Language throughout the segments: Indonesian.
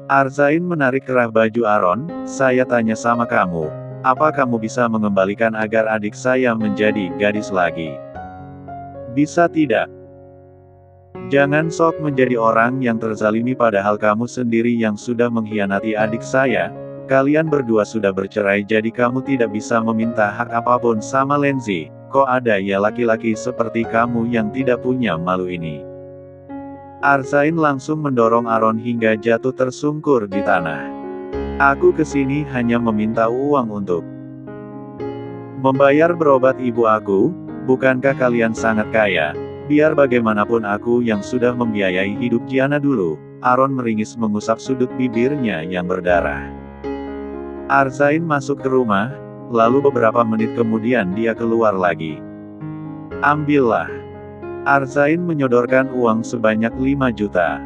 Arzain menarik kerah baju Aaron. Saya tanya sama kamu, apa kamu bisa mengembalikan agar adik saya menjadi gadis lagi? Bisa tidak? Jangan sok menjadi orang yang terzalimi padahal kamu sendiri yang sudah mengkhianati adik saya. Kalian berdua sudah bercerai jadi kamu tidak bisa meminta hak apapun sama Lenzi. Kok ada ya laki-laki seperti kamu yang tidak punya malu ini? Arzain langsung mendorong Aaron hingga jatuh tersungkur di tanah. Aku kesini hanya meminta uang untuk membayar berobat ibu aku. Bukankah kalian sangat kaya? Biar bagaimanapun aku yang sudah membiayai hidup Gianna dulu. Aaron meringis mengusap sudut bibirnya yang berdarah. Arzain masuk ke rumah, lalu beberapa menit kemudian dia keluar lagi. Ambillah. Arzain menyodorkan uang sebanyak 5 juta.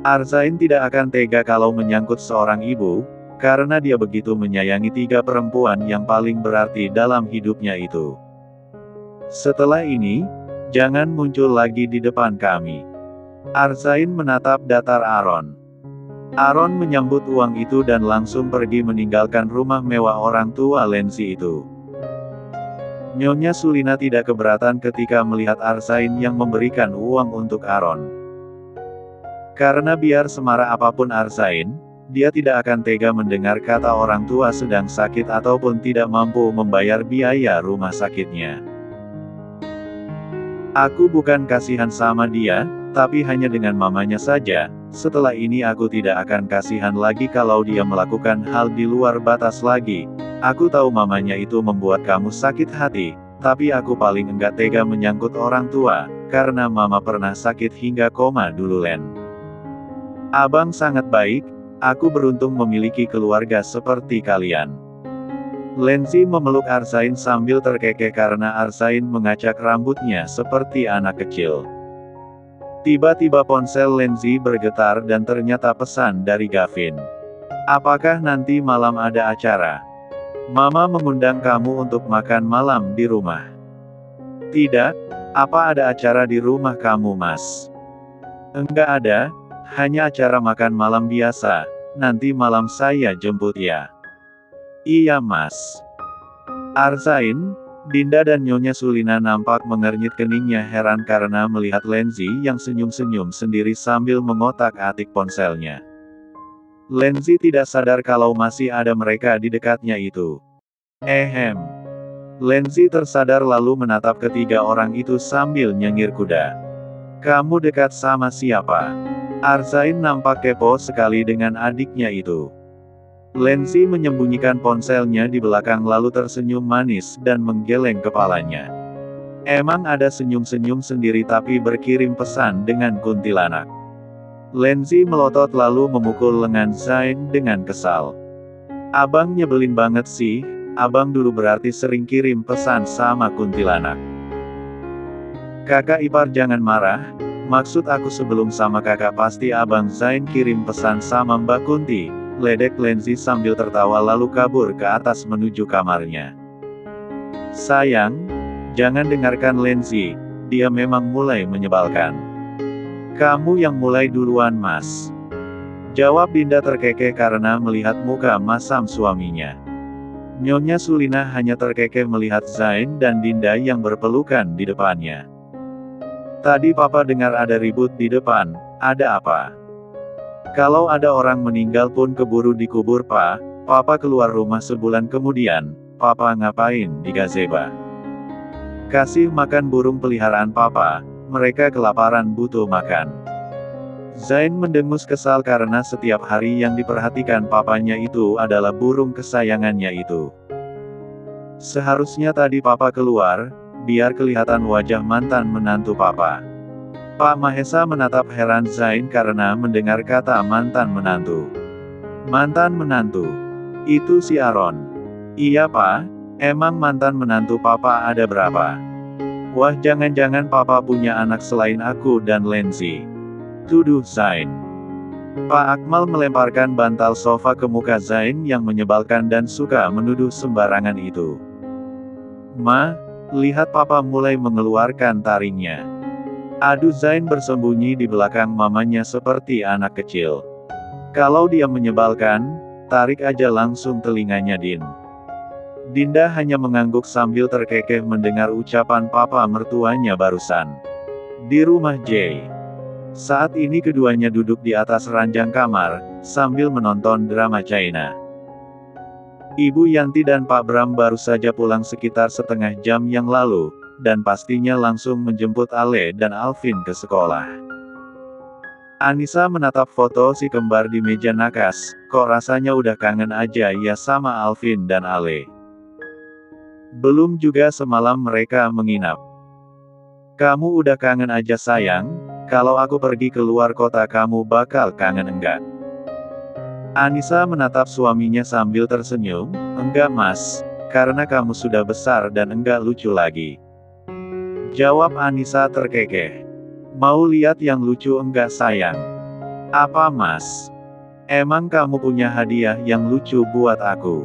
Arzain tidak akan tega kalau menyangkut seorang ibu, karena dia begitu menyayangi 3 perempuan yang paling berarti dalam hidupnya itu. Setelah ini, jangan muncul lagi di depan kami. Arzain menatap datar Aaron. Aaron menyambut uang itu dan langsung pergi meninggalkan rumah mewah orang tua Lenzi itu. Nyonya Sulina tidak keberatan ketika melihat Arzain yang memberikan uang untuk Aaron. Karena biar semarah apapun Arzain, dia tidak akan tega mendengar kata orang tua sedang sakit ataupun tidak mampu membayar biaya rumah sakitnya. Aku bukan kasihan sama dia, tapi hanya dengan mamanya saja. Setelah ini aku tidak akan kasihan lagi kalau dia melakukan hal di luar batas lagi. Aku tahu mamanya itu membuat kamu sakit hati, tapi aku paling enggak tega menyangkut orang tua, karena mama pernah sakit hingga koma dulu Len. Abang sangat baik, aku beruntung memiliki keluarga seperti kalian. Lenzi memeluk Arzain sambil terkekeh karena Arzain mengacak rambutnya seperti anak kecil. Tiba-tiba ponsel Lenzi bergetar dan ternyata pesan dari Gavin. Apakah nanti malam ada acara? Mama mengundang kamu untuk makan malam di rumah. Tidak, apa ada acara di rumah kamu mas? Enggak ada, hanya acara makan malam biasa, nanti malam saya jemput ya. Iya mas. Arzain, Dinda dan Nyonya Sulina nampak mengernyit keningnya heran karena melihat Lenzi yang senyum-senyum sendiri sambil mengotak-atik ponselnya. Lenzi tidak sadar kalau masih ada mereka di dekatnya itu. Lenzi tersadar lalu menatap ketiga orang itu sambil nyengir kuda. Kamu dekat sama siapa? Arzain nampak kepo sekali dengan adiknya itu. Lenzi menyembunyikan ponselnya di belakang lalu tersenyum manis dan menggeleng kepalanya. Emang ada senyum-senyum sendiri tapi berkirim pesan dengan kuntilanak. Lenzi melotot lalu memukul lengan Zain dengan kesal. Abang nyebelin banget sih, abang dulu berarti sering kirim pesan sama kuntilanak. Kakak ipar jangan marah, maksud aku sebelum sama kakak pasti abang Zain kirim pesan sama Mbak Kunti, ledek Lenzi sambil tertawa lalu kabur ke atas menuju kamarnya. Sayang, jangan dengarkan Lenzi, dia memang mulai menyebalkan. Kamu yang mulai duluan mas. Jawab Dinda terkekeh karena melihat muka masam suaminya. Nyonya Sulina hanya terkekeh melihat Zain dan Dinda yang berpelukan di depannya. Tadi papa dengar ada ribut di depan, ada apa? Kalau ada orang meninggal pun keburu dikubur pa, papa keluar rumah sebulan kemudian, papa ngapain di gazebo? Kasih makan burung peliharaan papa. Mereka kelaparan butuh makan. Zain mendengus kesal karena setiap hari yang diperhatikan papanya itu adalah burung kesayangannya itu. Seharusnya tadi papa keluar, biar kelihatan wajah mantan menantu papa. Pak Mahesa menatap heran Zain karena mendengar kata mantan menantu. Mantan menantu? Itu si Aaron. Iya pak, emang mantan menantu papa ada berapa? Wah jangan-jangan papa punya anak selain aku dan Lenzi. Tuduh Zain. Pak Akmal melemparkan bantal sofa ke muka Zain yang menyebalkan dan suka menuduh sembarangan itu. Ma, lihat papa mulai mengeluarkan taringnya. Aduh Zain bersembunyi di belakang mamanya seperti anak kecil. Kalau dia menyebalkan, tarik aja langsung telinganya Din. Dinda hanya mengangguk sambil terkekeh mendengar ucapan papa mertuanya barusan. Di rumah Jay. Saat ini keduanya duduk di atas ranjang kamar, sambil menonton drama China. Ibu Yanti dan Pak Bram baru saja pulang sekitar setengah jam yang lalu, dan pastinya langsung menjemput Ale dan Alvin ke sekolah. Anissa menatap foto si kembar di meja nakas, kok rasanya udah kangen aja ya sama Alvin dan Ale. Belum juga semalam mereka menginap. Kamu udah kangen aja sayang, kalau aku pergi keluar kota kamu bakal kangen enggak? Anissa menatap suaminya sambil tersenyum, enggak mas, karena kamu sudah besar dan enggak lucu lagi. Jawab Anissa terkekeh. Mau lihat yang lucu enggak sayang? Apa mas? Emang kamu punya hadiah yang lucu buat aku?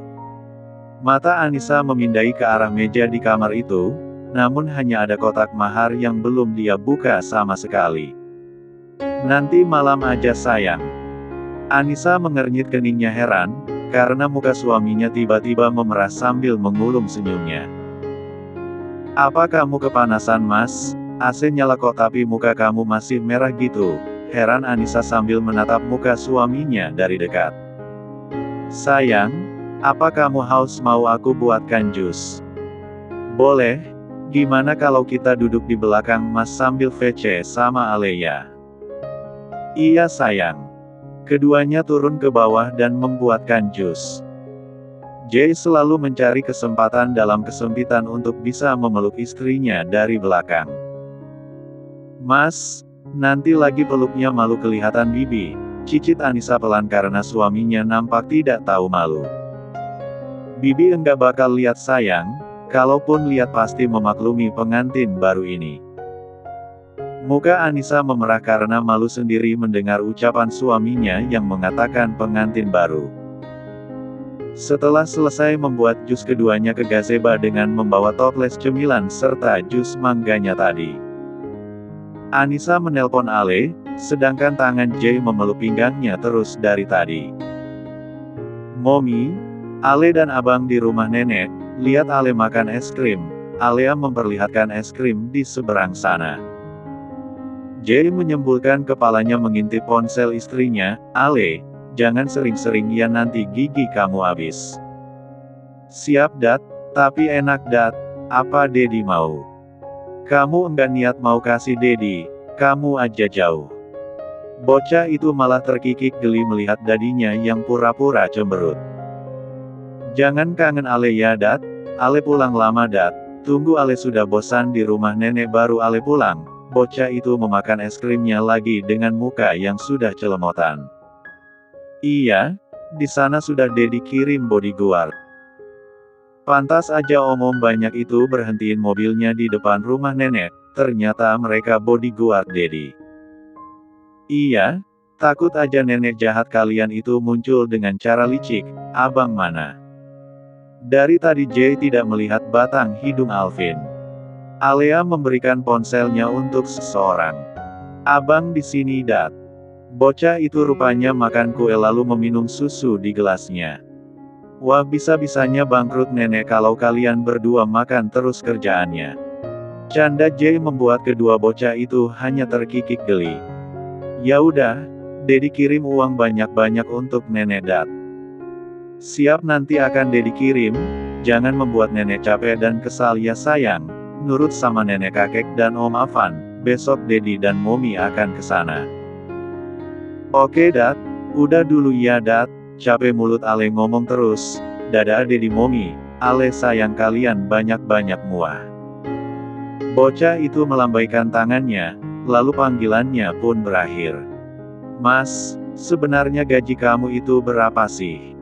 Mata Anissa memindai ke arah meja di kamar itu, namun hanya ada kotak mahar yang belum dia buka sama sekali. Nanti malam aja sayang. Anissa mengernyit keningnya heran, karena muka suaminya tiba-tiba memerah sambil mengulum senyumnya. Apa kamu kepanasan mas? AC nyala kok tapi muka kamu masih merah gitu, heran Anissa sambil menatap muka suaminya dari dekat. Sayang, apa kamu haus mau aku buatkan jus? Boleh, gimana kalau kita duduk di belakang mas sambil VC sama Aleya? Iya sayang. Keduanya turun ke bawah dan membuatkan jus. Jay selalu mencari kesempatan dalam kesempitan untuk bisa memeluk istrinya dari belakang. Mas, nanti lagi peluknya malu kelihatan bibi, cicit Anissa pelan karena suaminya nampak tidak tahu malu. Bibi enggak bakal lihat sayang, kalaupun lihat pasti memaklumi pengantin baru ini. Muka Anissa memerah karena malu sendiri mendengar ucapan suaminya yang mengatakan pengantin baru. Setelah selesai membuat jus keduanya ke gazebo dengan membawa toples cemilan serta jus mangganya tadi. Anissa menelpon Ale, sedangkan tangan Jay memeluk pinggangnya terus dari tadi. Momi, Ale dan abang di rumah nenek, lihat Ale makan es krim. Alea memperlihatkan es krim di seberang sana. Jay menyembulkan kepalanya mengintip ponsel istrinya, Ale, jangan sering-sering ya nanti gigi kamu habis. Siap dat, tapi enak dat, apa Dedi mau? Kamu enggak niat mau kasih Dedi, kamu aja jauh. Bocah itu malah terkikik geli melihat dadinya yang pura-pura cemberut. Jangan kangen Ale ya dat, Ale pulang lama dat, tunggu Ale sudah bosan di rumah nenek baru Ale pulang. Bocah itu memakan es krimnya lagi dengan muka yang sudah celemotan. Iya, di sana sudah Dedi kirim bodyguard. Pantas aja om banyak itu berhentiin mobilnya di depan rumah nenek, ternyata mereka bodyguard Dedi. Iya, takut aja nenek jahat kalian itu muncul dengan cara licik, abang mana? Dari tadi Jay tidak melihat batang hidung Alvin. Alea memberikan ponselnya untuk seseorang. Abang di sini dat. Bocah itu rupanya makan kue lalu meminum susu di gelasnya. Wah bisa-bisanya bangkrut nenek kalau kalian berdua makan terus kerjaannya. Canda Jay membuat kedua bocah itu hanya terkikik geli. Ya udah, Dedi kirim uang banyak-banyak untuk nenek dat. Siap nanti akan Dedi kirim, jangan membuat nenek capek dan kesal ya sayang. Nurut sama nenek kakek dan Om Avan, besok Dedi dan Momi akan ke sana. Oke dat, udah dulu ya dat, capek mulut Ale ngomong terus, dadah Dedi Momi, Ale sayang kalian banyak-banyak muah. Bocah itu melambaikan tangannya, lalu panggilannya pun berakhir. Mas, sebenarnya gaji kamu itu berapa sih?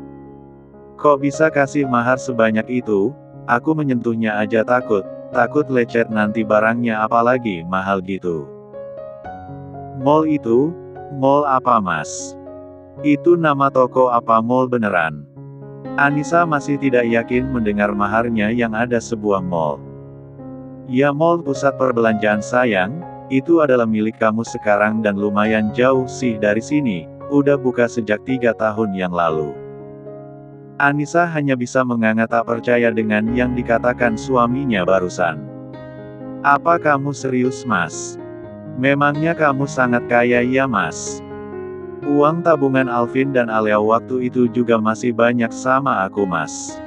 Kok bisa kasih mahar sebanyak itu? Aku menyentuhnya aja takut lecet nanti barangnya apalagi mahal gitu. Mall itu? Mall apa mas? Itu nama toko apa mall beneran? Anissa masih tidak yakin mendengar maharnya yang ada sebuah mall. Ya mall pusat perbelanjaan sayang, itu adalah milik kamu sekarang dan lumayan jauh sih dari sini, Udah buka sejak 3 tahun yang lalu. Anissa hanya bisa menganga tak percaya dengan yang dikatakan suaminya barusan. Apa kamu serius, Mas? Memangnya kamu sangat kaya ya, Mas? Uang tabungan Alvin dan Alia waktu itu juga masih banyak sama aku, Mas.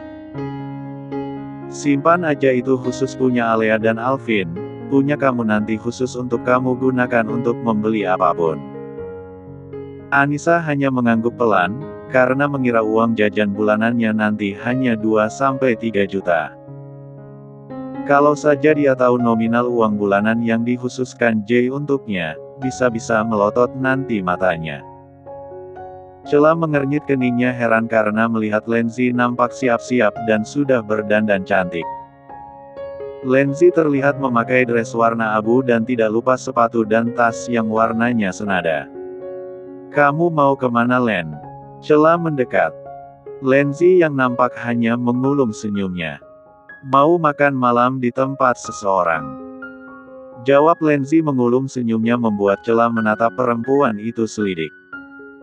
Simpan aja itu khusus punya Alia dan Alvin, punya kamu nanti khusus untuk kamu gunakan untuk membeli apapun. Anissa hanya mengangguk pelan, karena mengira uang jajan bulanannya nanti hanya 2-3 juta. Kalau saja dia tahu nominal uang bulanan yang dikhususkan Jay untuknya, bisa-bisa melotot nanti matanya. Cela mengernyit keningnya heran karena melihat Lenzi nampak siap-siap dan sudah berdandan cantik. Lenzi terlihat memakai dress warna abu dan tidak lupa sepatu dan tas yang warnanya senada. Kamu mau kemana, Len? Cela mendekat. Lenzi yang nampak hanya mengulum senyumnya. Mau makan malam di tempat seseorang. Jawab Lenzi mengulum senyumnya membuat Cela menatap perempuan itu selidik.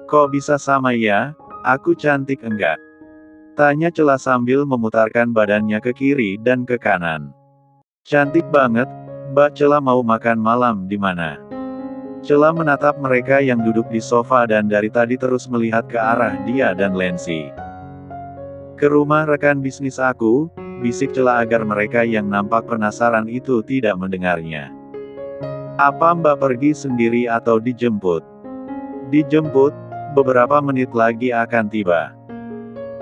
Kok bisa sama ya? Aku cantik enggak? Tanya Cela sambil memutarkan badannya ke kiri dan ke kanan. Cantik banget, Mbak. Cela mau makan malam di mana? Cela menatap mereka yang duduk di sofa dan dari tadi terus melihat ke arah dia dan Lenzi. Ke rumah rekan bisnis aku, bisik Cela agar mereka yang nampak penasaran itu tidak mendengarnya. Apa Mbak pergi sendiri atau dijemput? Dijemput, beberapa menit lagi akan tiba.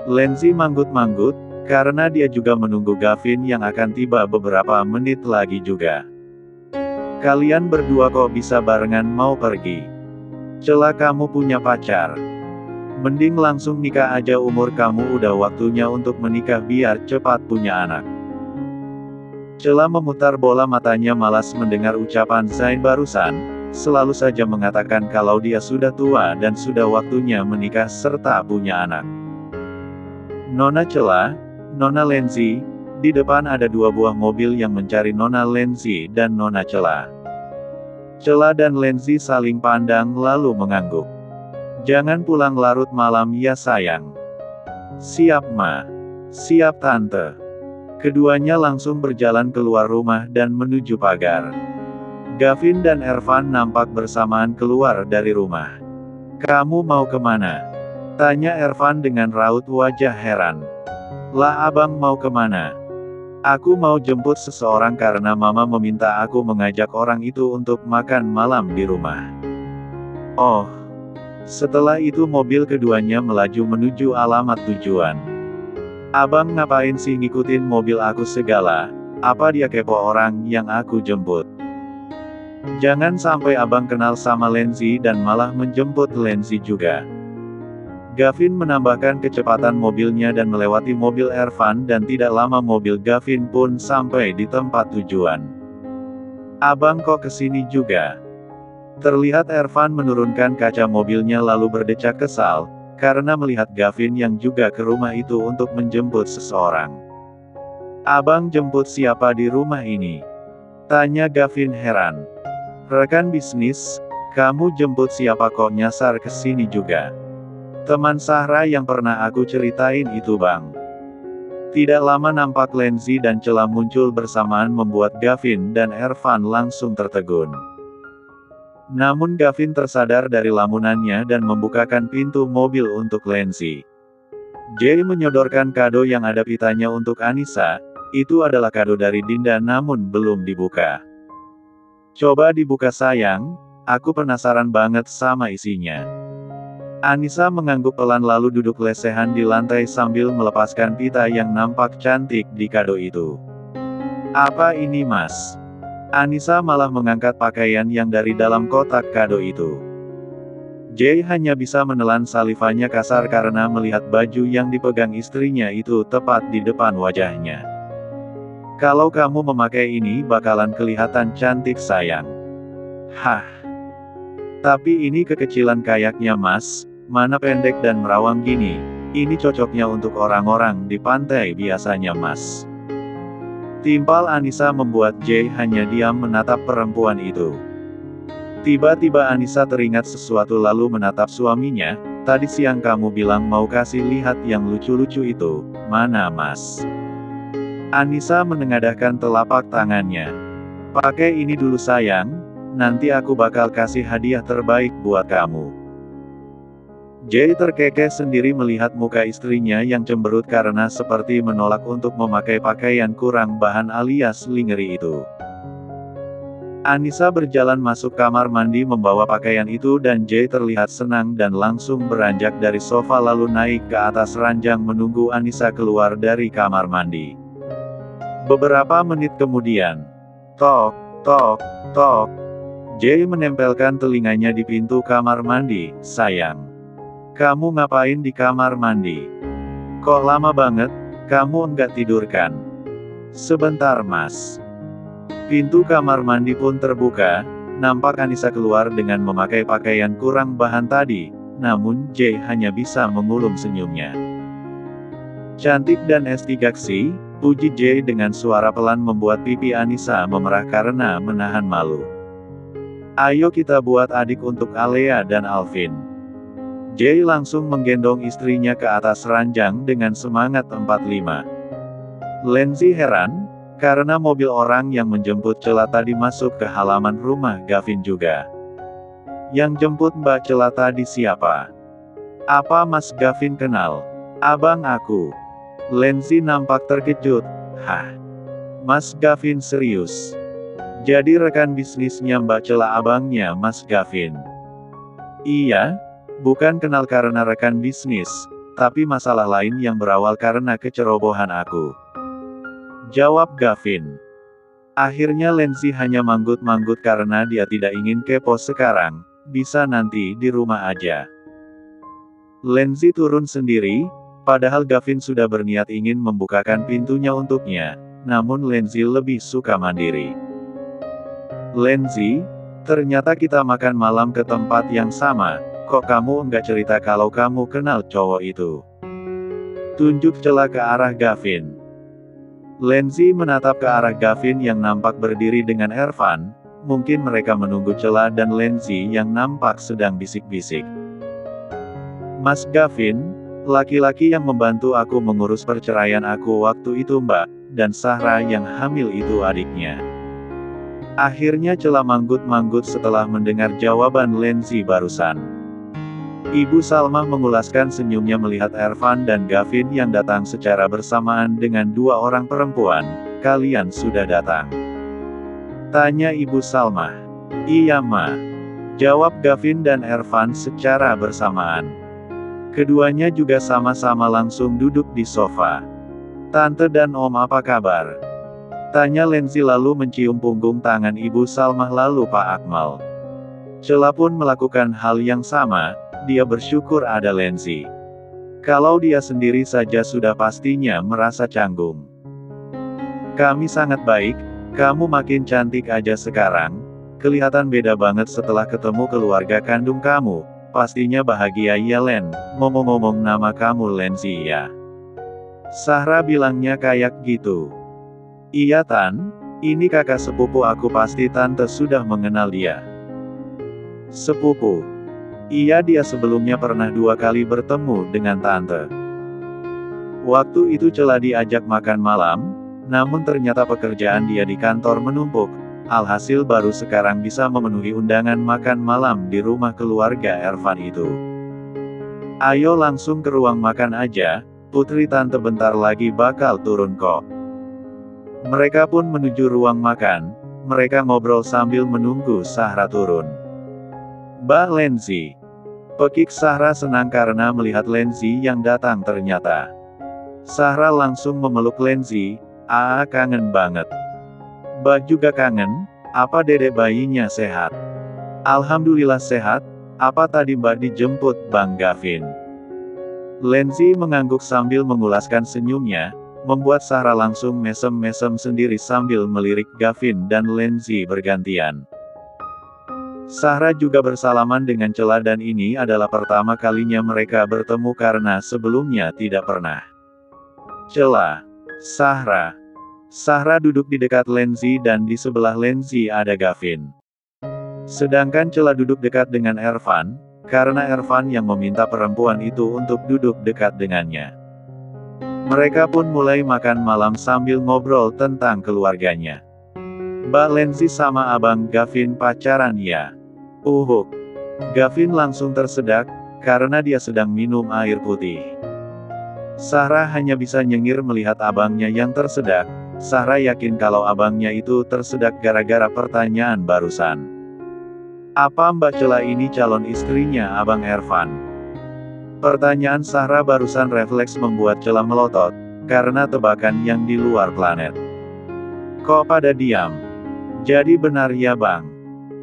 Lenzi manggut-manggut, karena dia juga menunggu Gavin yang akan tiba beberapa menit lagi juga. Kalian berdua kok bisa barengan mau pergi? Cela kamu punya pacar. Mending langsung nikah aja, umur kamu udah waktunya untuk menikah biar cepat punya anak. Cela memutar bola matanya malas mendengar ucapan Zain barusan, selalu saja mengatakan kalau dia sudah tua dan sudah waktunya menikah serta punya anak. Nona Cela, Nona Lenzi. Di depan ada 2 buah mobil yang mencari Nona Lenzi dan Nona Cela. Cela dan Lenzi saling pandang lalu mengangguk. Jangan pulang larut malam ya sayang. Siap Ma. Siap Tante. Keduanya langsung berjalan keluar rumah dan menuju pagar. Gavin dan Ervan nampak bersamaan keluar dari rumah. Kamu mau kemana? Tanya Ervan dengan raut wajah heran. Lah abang mau kemana? Aku mau jemput seseorang karena mama meminta aku mengajak orang itu untuk makan malam di rumah. Oh. Setelah itu mobil keduanya melaju menuju alamat tujuan. Abang ngapain sih ngikutin mobil aku segala? Apa dia kepo orang yang aku jemput? Jangan sampai abang kenal sama Lenzi dan malah menjemput Lenzi juga. Gavin menambahkan kecepatan mobilnya dan melewati mobil Ervan dan tidak lama mobil Gavin pun sampai di tempat tujuan. Abang kok kesini juga? Terlihat Ervan menurunkan kaca mobilnya lalu berdecak kesal, karena melihat Gavin yang juga ke rumah itu untuk menjemput seseorang. Abang jemput siapa di rumah ini? Tanya Gavin heran. Rekan bisnis, kamu jemput siapa kok nyasar ke sini juga? Teman Sahra yang pernah aku ceritain itu bang. Tidak lama nampak Lenzi dan Cela muncul bersamaan membuat Gavin dan Ervan langsung tertegun. Namun Gavin tersadar dari lamunannya dan membukakan pintu mobil untuk Lenzi. Jay menyodorkan kado yang ada pitanya untuk Anissa, itu adalah kado dari Dinda namun belum dibuka. Coba dibuka sayang, aku penasaran banget sama isinya. Anissa mengangguk pelan lalu duduk lesehan di lantai sambil melepaskan pita yang nampak cantik di kado itu. Apa ini mas? Anissa malah mengangkat pakaian yang dari dalam kotak kado itu. Jay hanya bisa menelan salivanya kasar karena melihat baju yang dipegang istrinya itu tepat di depan wajahnya. Kalau kamu memakai ini bakalan kelihatan cantik sayang. Hah. Tapi ini kekecilan kayaknya mas, mana pendek dan merawang gini, ini cocoknya untuk orang-orang di pantai biasanya mas. Timpal Anissa membuat Jay hanya diam menatap perempuan itu. Tiba-tiba Anissa teringat sesuatu lalu menatap suaminya, tadi siang kamu bilang mau kasih lihat yang lucu-lucu itu, mana mas? Anissa menengadahkan telapak tangannya. Pakai ini dulu sayang, nanti aku bakal kasih hadiah terbaik buat kamu. Jay terkekeh sendiri melihat muka istrinya yang cemberut karena seperti menolak untuk memakai pakaian kurang bahan alias lingerie itu. Anissa berjalan masuk kamar mandi membawa pakaian itu dan Jay terlihat senang dan langsung beranjak dari sofa lalu naik ke atas ranjang menunggu Anissa keluar dari kamar mandi. Beberapa menit kemudian, tok, tok, tok. Jay menempelkan telinganya di pintu kamar mandi. Sayang, kamu ngapain di kamar mandi? Kok lama banget, kamu enggak tidur kan? Sebentar mas. Pintu kamar mandi pun terbuka, nampak Anissa keluar dengan memakai pakaian kurang bahan tadi, namun Jay hanya bisa mengulum senyumnya. Cantik dan estegaksi, puji Jay dengan suara pelan membuat pipi Anissa memerah karena menahan malu. Ayo kita buat adik untuk Alea dan Alvin. Jay langsung menggendong istrinya ke atas ranjang dengan semangat 45. Lindsay heran, karena mobil orang yang menjemput Cela tadi masuk ke halaman rumah Gavin juga. Yang jemput Mbak Cela tadi siapa? Apa Mas Gavin kenal? Abang aku. Lindsay nampak terkejut. Hah? Mas Gavin serius? Jadi rekan bisnisnya Mbak Cela abangnya Mas Gavin? Iya, bukan kenal karena rekan bisnis, tapi masalah lain yang berawal karena kecerobohan aku. Jawab Gavin. Akhirnya Lindsay hanya manggut-manggut karena dia tidak ingin kepo sekarang, bisa nanti di rumah aja. Lindsay turun sendiri, padahal Gavin sudah berniat ingin membukakan pintunya untuknya, namun Lindsay lebih suka mandiri. Lindsay, ternyata kita makan malam ke tempat yang sama, kok kamu enggak cerita kalau kamu kenal cowok itu? Tunjuk Cela ke arah Gavin. Lindsay menatap ke arah Gavin yang nampak berdiri dengan Ervan, mungkin mereka menunggu Cela dan Lindsay yang nampak sedang bisik-bisik. Mas Gavin, laki-laki yang membantu aku mengurus perceraian aku waktu itu Mbak, dan Sahra yang hamil itu adiknya. Akhirnya Cela manggut-manggut setelah mendengar jawaban Lindsay barusan. Ibu Salma mengulaskan senyumnya melihat Ervan dan Gavin yang datang secara bersamaan dengan dua orang perempuan. Kalian sudah datang? Tanya Ibu Salma. Iya Ma. Jawab Gavin dan Ervan secara bersamaan. Keduanya juga sama-sama langsung duduk di sofa. Tante dan Om apa kabar? Tanya Lindsay lalu mencium punggung tangan Ibu Salma lalu Pak Akmal. Cela pun melakukan hal yang sama. Dia bersyukur ada Lindsay. Kalau dia sendiri saja sudah pastinya merasa canggung. Kami sangat baik, kamu makin cantik aja sekarang. Kelihatan beda banget setelah ketemu keluarga kandung kamu. Pastinya bahagia ya Len, ngomong-ngomong nama kamu Lindsay ya. Sahra bilangnya kayak gitu. Iya Tan, ini kakak sepupu aku pasti tante sudah mengenal dia. Sepupu. Iya dia sebelumnya pernah 2 kali bertemu dengan tante. Waktu itu Cela diajak makan malam, namun ternyata pekerjaan dia di kantor menumpuk, alhasil baru sekarang bisa memenuhi undangan makan malam di rumah keluarga Ervan itu. Ayo langsung ke ruang makan aja, putri tante bentar lagi bakal turun kok. Mereka pun menuju ruang makan, mereka ngobrol sambil menunggu Sahra turun. Mbak Lindsay. Pekik Sahra senang karena melihat Lindsay yang datang ternyata. Sahra langsung memeluk Lindsay, kangen banget. Mbak juga kangen, apa dedek bayinya sehat? Alhamdulillah sehat, apa tadi Mbak dijemput Bang Gavin? Lindsay mengangguk sambil mengulaskan senyumnya, membuat Sahra langsung mesem-mesem sendiri sambil melirik Gavin dan Lindsay bergantian. Sahra juga bersalaman dengan Cela dan ini adalah pertama kalinya mereka bertemu karena sebelumnya tidak pernah. Cela. Sahra duduk di dekat Lindsay dan di sebelah Lindsay ada Gavin. Sedangkan Cela duduk dekat dengan Ervan, karena Ervan yang meminta perempuan itu untuk duduk dekat dengannya. Mereka pun mulai makan malam sambil ngobrol tentang keluarganya. Mbak Lenzi sama Abang Gavin pacaran ya? Uhuk. Gavin langsung tersedak, karena dia sedang minum air putih. Sarah hanya bisa nyengir melihat abangnya yang tersedak. Sarah yakin kalau abangnya itu tersedak gara-gara pertanyaan barusan. Apa Mbak Cela ini calon istrinya Abang Ervan? Pertanyaan Sarah barusan refleks membuat Cela melotot, karena tebakan yang di luar planet. Kok pada diam? Jadi benar ya Bang?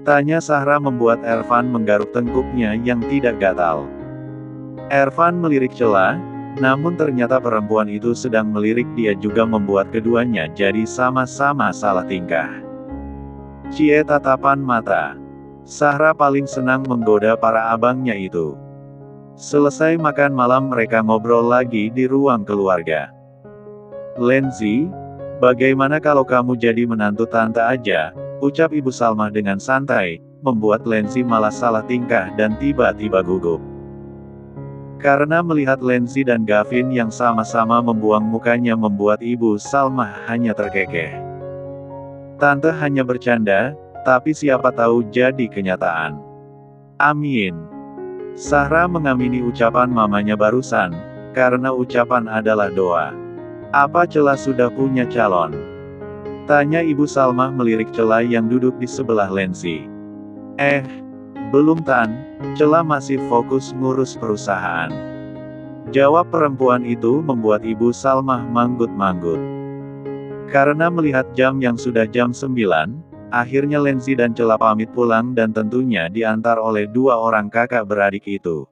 Tanya Sarah membuat Ervan menggaruk tengkuknya yang tidak gatal. Ervan melirik Cela, namun ternyata perempuan itu sedang melirik dia juga membuat keduanya jadi sama-sama salah tingkah. Cie tatapan mata. Sarah paling senang menggoda para abangnya itu. Selesai makan malam mereka ngobrol lagi di ruang keluarga. Lenzi, bagaimana kalau kamu jadi menantu tante aja, ucap Ibu Salma dengan santai, membuat Lenzi malah salah tingkah dan tiba-tiba gugup. Karena melihat Lenzi dan Gavin yang sama-sama membuang mukanya membuat Ibu Salma hanya terkekeh. Tante hanya bercanda, tapi siapa tahu jadi kenyataan. Amin. Sarah mengamini ucapan mamanya barusan, karena ucapan adalah doa. Apa Cela sudah punya calon? Tanya Ibu Salma melirik Cela yang duduk di sebelah Lenzi. Belum Tan, Cela masih fokus ngurus perusahaan. Jawab perempuan itu membuat Ibu Salma manggut-manggut. Karena melihat jam yang sudah jam 9, akhirnya Lenzi dan Cela pamit pulang dan tentunya diantar oleh dua orang kakak beradik itu.